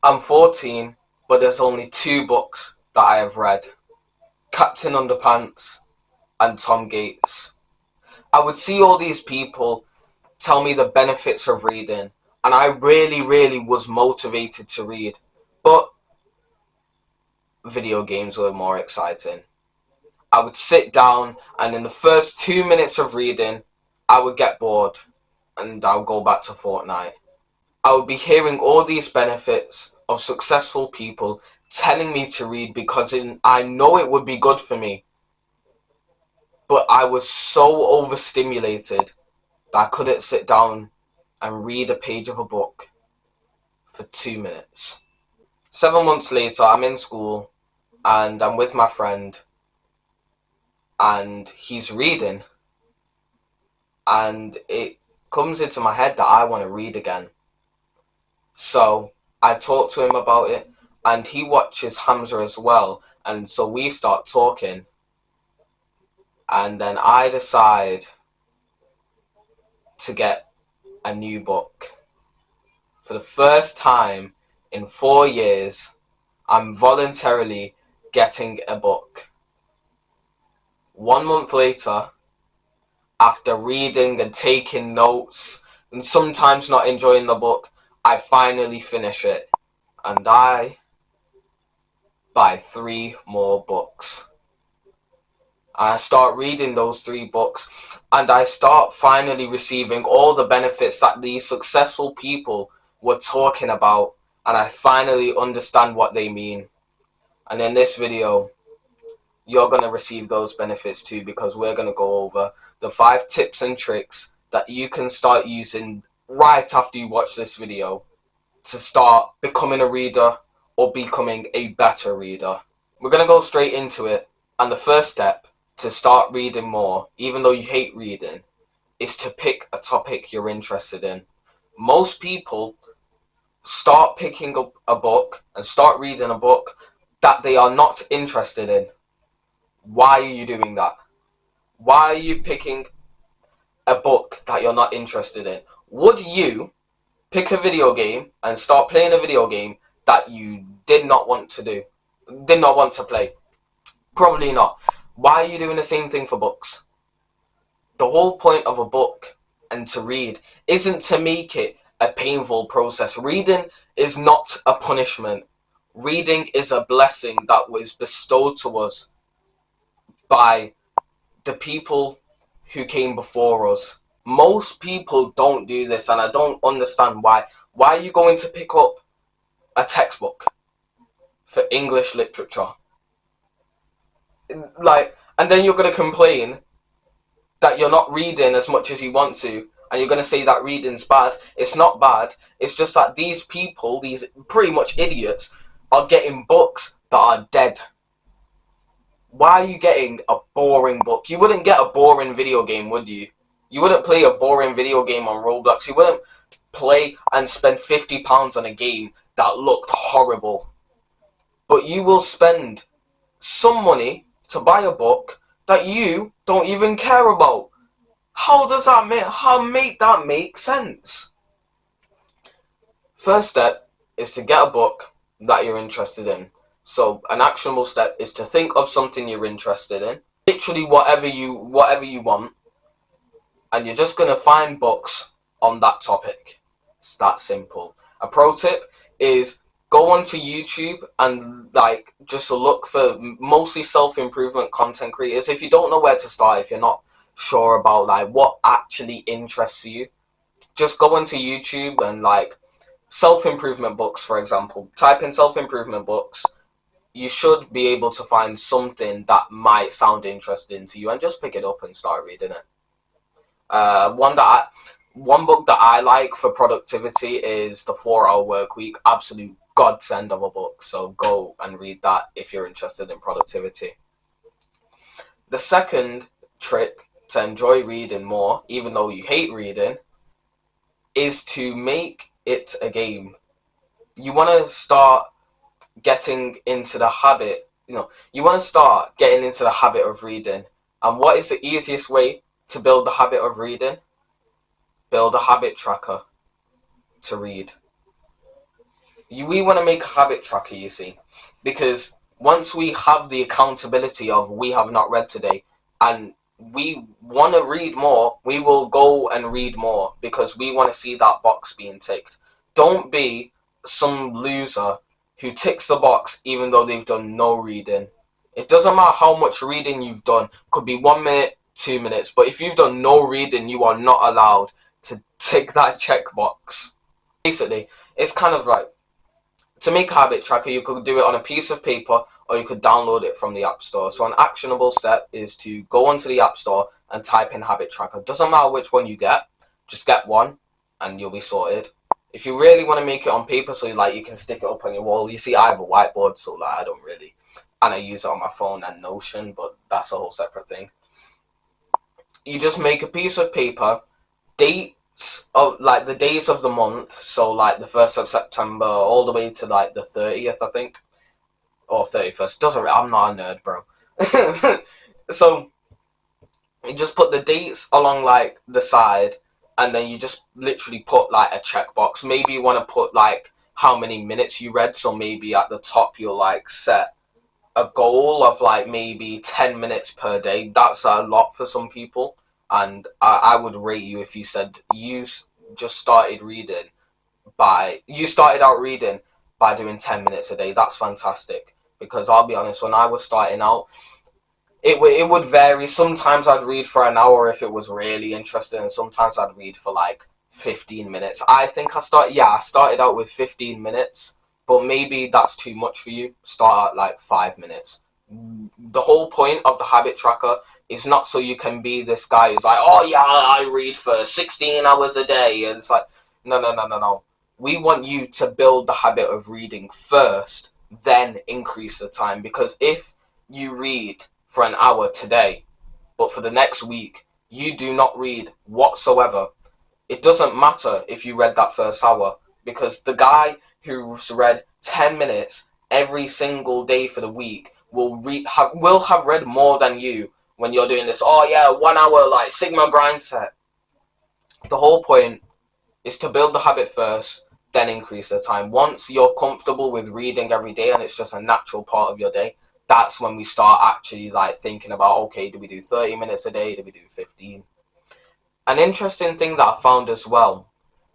I'm 14, but there's only 2 books that I have read. Captain Underpants and Tom Gates. I would see all these people tell me the benefits of reading, and I really was motivated to read. But video games were more exciting. I would sit down, and in the first 2 minutes of reading, I would get bored, and I would go back to Fortnite. I would be hearing all these benefits of successful people telling me to read because I know it would be good for me. But I was so overstimulated that I couldn't sit down and read a page of a book for 2 minutes. 7 months later, I'm in school and I'm with my friend and he's reading, and it comes into my head that I want to read again. So I talk to him about it, and he watches Hamza as well, and so we start talking, and then I decide to get a new book. For the first time in 4 years, I'm voluntarily getting a book. 1 month later, after reading and taking notes, and sometimes not enjoying the book, I finally finish it. And I buy 3 more books. I start reading those 3 books, and I start finally receiving all the benefits that these successful people were talking about, and I finally understand what they mean. And in this video, you're going to receive those benefits too, because we're going to go over the 5 tips and tricks that you can start using right after you watch this video to start becoming a reader or becoming a better reader. We're going to go straight into it, and the first step to start reading more, even though you hate reading, is to pick a topic you're interested in. Most people start picking up a book and start reading a book that they are not interested in. Why are you doing that? Why are you picking a book that you're not interested in? Would you pick a video game and start playing a video game that you did not want to play? Probably not. Why are you doing the same thing for books? The whole point of a book and to read isn't to make it a painful process. Reading is not a punishment. Reading is a blessing that was bestowed to us by the people who came before us. Most people don't do this, and I don't understand why. Why are you going to pick up a textbook for English literature? And then you're going to complain that you're not reading as much as you want to, and you're going to say that reading's bad. It's not bad. It's just that these people, these pretty much idiots, are getting books that are dead. Why are you getting a boring book? You wouldn't get a boring video game, would you? You wouldn't play a boring video game on Roblox. You wouldn't play and spend £50 on a game that looked horrible. But you will spend some money to buy a book that you don't even care about. How does that make that make sense? First step is to get a book that you're interested in. So an actionable step is to think of something you're interested in. Literally whatever you want. And you're just going to find books on that topic. It's that simple. A pro tip is go onto YouTube and just look for mostly self-improvement content creators. If you don't know where to start, if you're not sure about what actually interests you, just go onto YouTube and self-improvement books, for example. Type in self-improvement books. You should be able to find something that might sound interesting to you, and just pick it up and start reading it. One book that I like for productivity is The 4-Hour Workweek. Absolute godsend of a book. So go and read that if you're interested in productivity. The second trick to enjoy reading more, even though you hate reading, is to make it a game. You want to start getting into the habit. You want to start getting into the habit of reading. And what is the easiest way to build the habit of reading? Build a habit tracker to read. We want to make a habit tracker, you see, because once we have the accountability of we have not read today and we want to read more, we will go and read more because we want to see that box being ticked. Don't be some loser who ticks the box even though they've done no reading. It doesn't matter how much reading you've done. Could be 1 minute, 2 minutes, but if you've done no reading, you are not allowed to tick that checkbox. Basically, it's kind of like, to make a habit tracker, you could do it on a piece of paper or you could download it from the App Store. So an actionable step is to go onto the App Store and type in habit tracker. Doesn't matter which one you get, just get one and you'll be sorted. If you really want to make it on paper so you can stick it up on your wall, you see I have a whiteboard, so I don't really, and I use it on my phone and Notion, but that's a whole separate thing. You just make a piece of paper, dates of the days of the month, so the 1st of September all the way to the 30th, I think, or 31st. Doesn't, I'm not a nerd, bro. So you just put the dates along the side, and then you just literally put a checkbox. Maybe you want to put how many minutes you read, so maybe at the top you'll set a goal of maybe 10 minutes per day. That's a lot for some people, and I would rate you if you said you just started out reading by doing 10 minutes a day. That's fantastic, because I'll be honest, when I was starting out, it would vary. Sometimes I'd read for an hour if it was really interesting, and sometimes I'd read for 15 minutes. I think I started out with 15 minutes, but maybe that's too much for you. Start at 5 minutes. The whole point of the habit tracker is not so you can be this guy who's oh yeah, I read for 16 hours a day. And it's no. We want you to build the habit of reading first, then increase the time. Because if you read for an hour today, but for the next week you do not read whatsoever, it doesn't matter if you read that first hour, because the guy who's read 10 minutes every single day for the week will have read more than you when you're doing this 1 hour Sigma grind set. The whole point is to build the habit first, then increase the time. Once you're comfortable with reading every day and it's just a natural part of your day, that's when we start actually thinking about, okay, do we do 30 minutes a day? Do we do 15? An interesting thing that I found as well,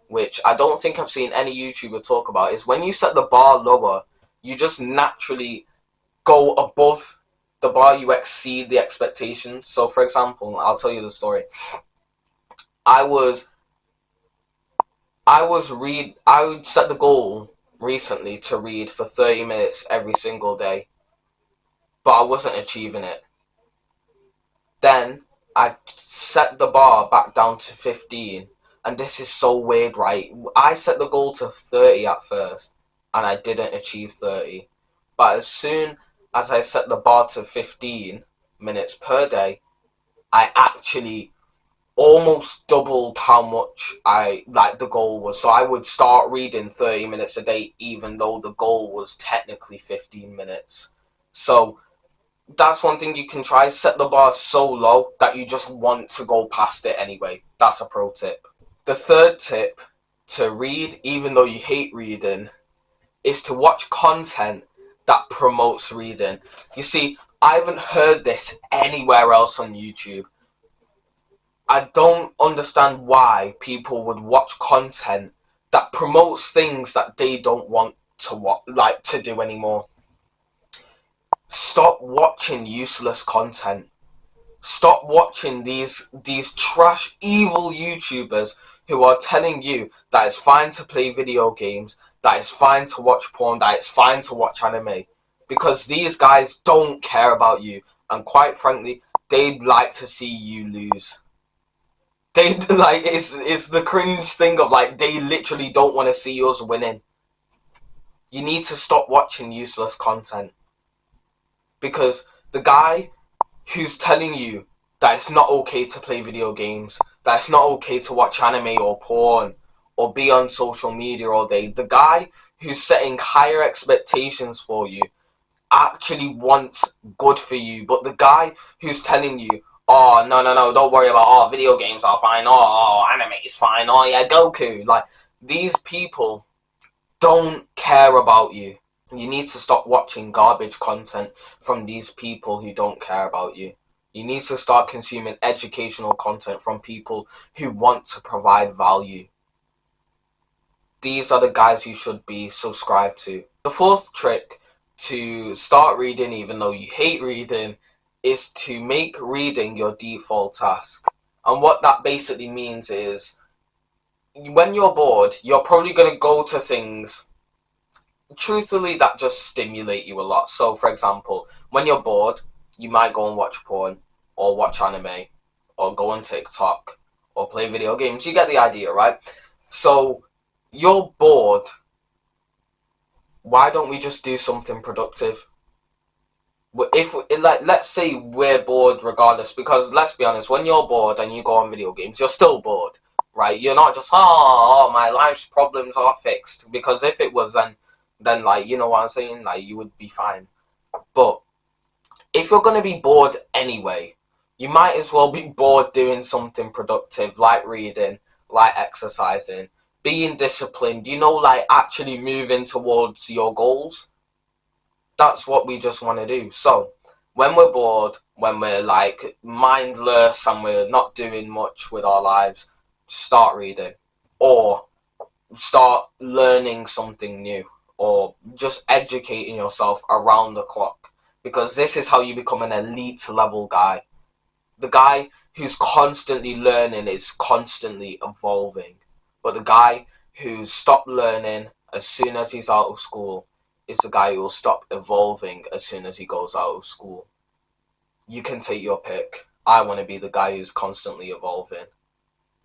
which I don't think I've seen any YouTuber talk about, is when you set the bar lower, you just naturally go above the bar, you exceed the expectations. So for example, I'll tell you the story. I would set the goal recently to read for 30 minutes every single day, but I wasn't achieving it. Then I set the bar back down to 15, and this is so weird, right? I set the goal to 30 at first, and I didn't achieve 30. But as soon as I set the bar to 15 minutes per day, I actually almost doubled how much the goal was. So I would start reading 30 minutes a day, even though the goal was technically 15 minutes. So that's one thing you can try. Set the bar so low that you just want to go past it anyway. That's a pro tip. The third tip to read, even though you hate reading, is to watch content that promotes reading. You see, I haven't heard this anywhere else on YouTube. I don't understand why people would watch content that promotes things that they don't want to do anymore. Stop watching useless content. Stop watching these trash, evil YouTubers who are telling you that it's fine to play video games, that it's fine to watch porn, that it's fine to watch anime. Because these guys don't care about you. And quite frankly, they'd like to see you lose. It's the cringe thing of they literally don't want to see us winning. You need to stop watching useless content. Because the guy who's telling you that it's not okay to play video games, that it's not okay to watch anime or porn or be on social media all day, the guy who's setting higher expectations for you actually wants good for you. But the guy who's telling you, oh, no, don't worry about, video games are fine, anime is fine, yeah, Goku, these people don't care care about you. You need to stop watching garbage content from these people who don't care about you. You need to start consuming educational content from people who want to provide value. These are the guys you should be subscribed to. The fourth trick to start reading even though you hate reading is to make reading your default task. And what that basically means is, when you're bored, you're probably going to go to things, truthfully, that just stimulate you a lot. So, for example, when you're bored, you might go and watch porn, or watch anime, or go on TikTok, or play video games. You get the idea, right? So, you're bored. Why don't we just do something productive? If, like, let's say we're bored regardless, because let's be honest, when you're bored and you go on video games, you're still bored, right? You're not just, oh, my life's problems are fixed, because if it was, then like, you know what I'm saying, like, you would be fine. But if you're gonna be bored anyway, you might as well be bored doing something productive, like reading, like exercising, being disciplined, like actually moving towards your goals. That's what we just want to do. So, when we're bored, when we're like mindless and we're not doing much with our lives, start reading. Or start learning something new. Or just educating yourself around the clock. Because this is how you become an elite level guy. The guy who's constantly learning is constantly evolving. But the guy who's stopped learning as soon as he's out of school is the guy who will stop evolving as soon as he goes out of school. You can take your pick. I want to be the guy who's constantly evolving.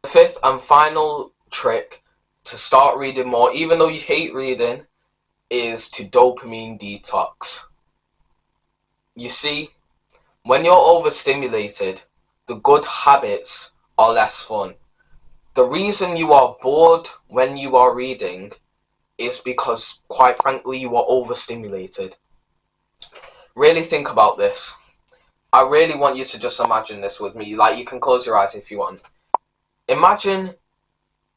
The fifth and final trick to start reading more, even though you hate reading, is to dopamine detox. You see, when you're overstimulated, the good habits are less fun. The reason you are bored when you are reading is because, quite frankly, you are overstimulated. Really think about this. I really want you to just imagine this with me. Like, you can close your eyes if you want. Imagine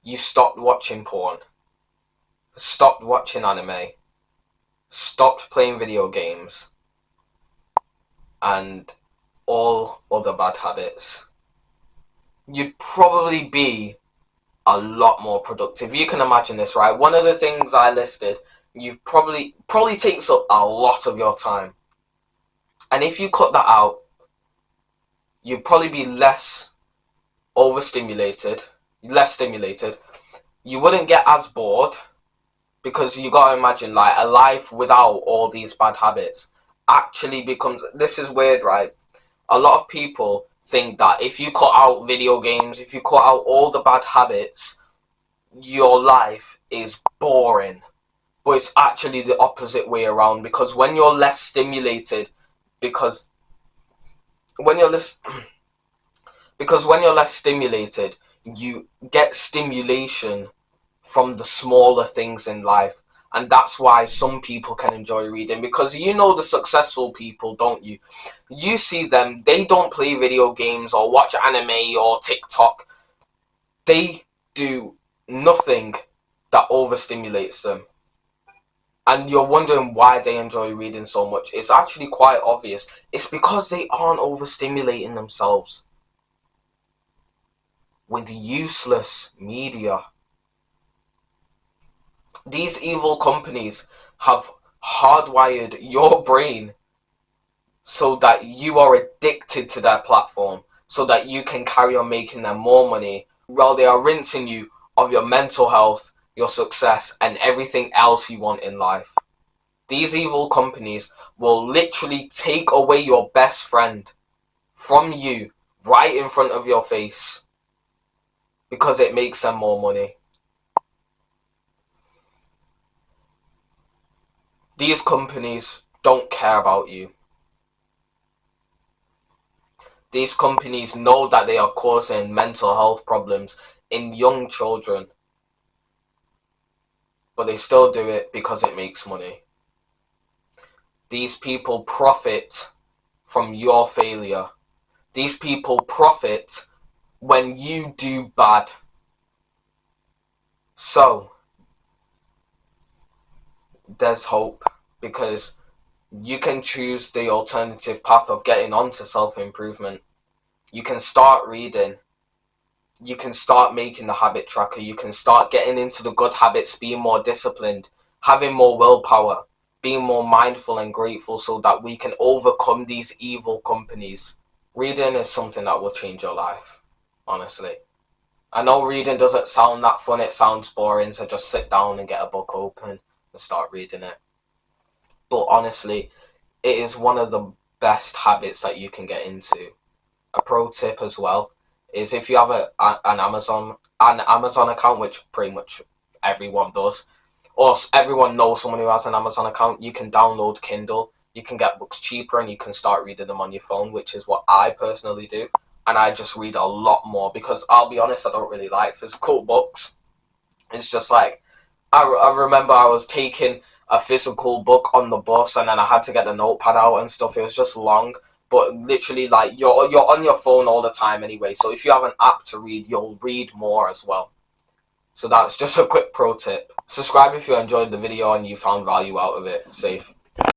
you stopped watching porn, stopped watching anime, stopped playing video games, and all other bad habits. You'd probably be a lot more productive. You can imagine this, right? One of the things I listed, you've probably takes up a lot of your time. And if you cut that out, you'd probably be less overstimulated, less stimulated. You wouldn't get as bored, because you gotta imagine, like, a life without all these bad habits actually becomes, this is weird, right? A lot of people think that if you cut out video games, if you cut out all the bad habits, your life is boring. But it's actually the opposite way around, because when you're less stimulated, because when you're less stimulated, you get stimulation from the smaller things in life. And that's why some people can enjoy reading, because the successful people, don't you? You see them, they don't play video games or watch anime or TikTok. They do nothing that overstimulates them. And you're wondering why they enjoy reading so much. It's actually quite obvious. It's because they aren't overstimulating themselves with useless media. These evil companies have hardwired your brain so that you are addicted to their platform, so that you can carry on making them more money while they are rinsing you of your mental health, your success, and everything else you want in life. These evil companies will literally take away your best friend from you right in front of your face because it makes them more money. These companies don't care about you. These companies know that they are causing mental health problems in young children, but they still do it because it makes money. These people profit from your failure. These people profit when you do bad. So, there's hope, because you can choose the alternative path of getting onto self-improvement. You can start reading. You can start making the habit tracker. You can start getting into the good habits, being more disciplined, having more willpower, being more mindful and grateful, so that we can overcome these evil companies. Reading is something that will change your life, honestly. I know reading doesn't sound that fun. It sounds boring to just sit down and get a book open and start reading it. But honestly, it is one of the best habits that you can get into. A pro tip as well is, if you have an Amazon account, which pretty much everyone does, or everyone knows someone who has an Amazon account, you can download Kindle. You can get books cheaper and you can start reading them on your phone, which is what I personally do. And I just read a lot more, because I'll be honest, I don't really like physical books. It's just like, I remember I was taking a physical book on the bus, and then I had to get the notepad out and stuff. It was just long, but literally, like, you're on your phone all the time anyway. So if you have an app to read, you'll read more as well. So that's just a quick pro tip. Subscribe if you enjoyed the video and you found value out of it. Safe.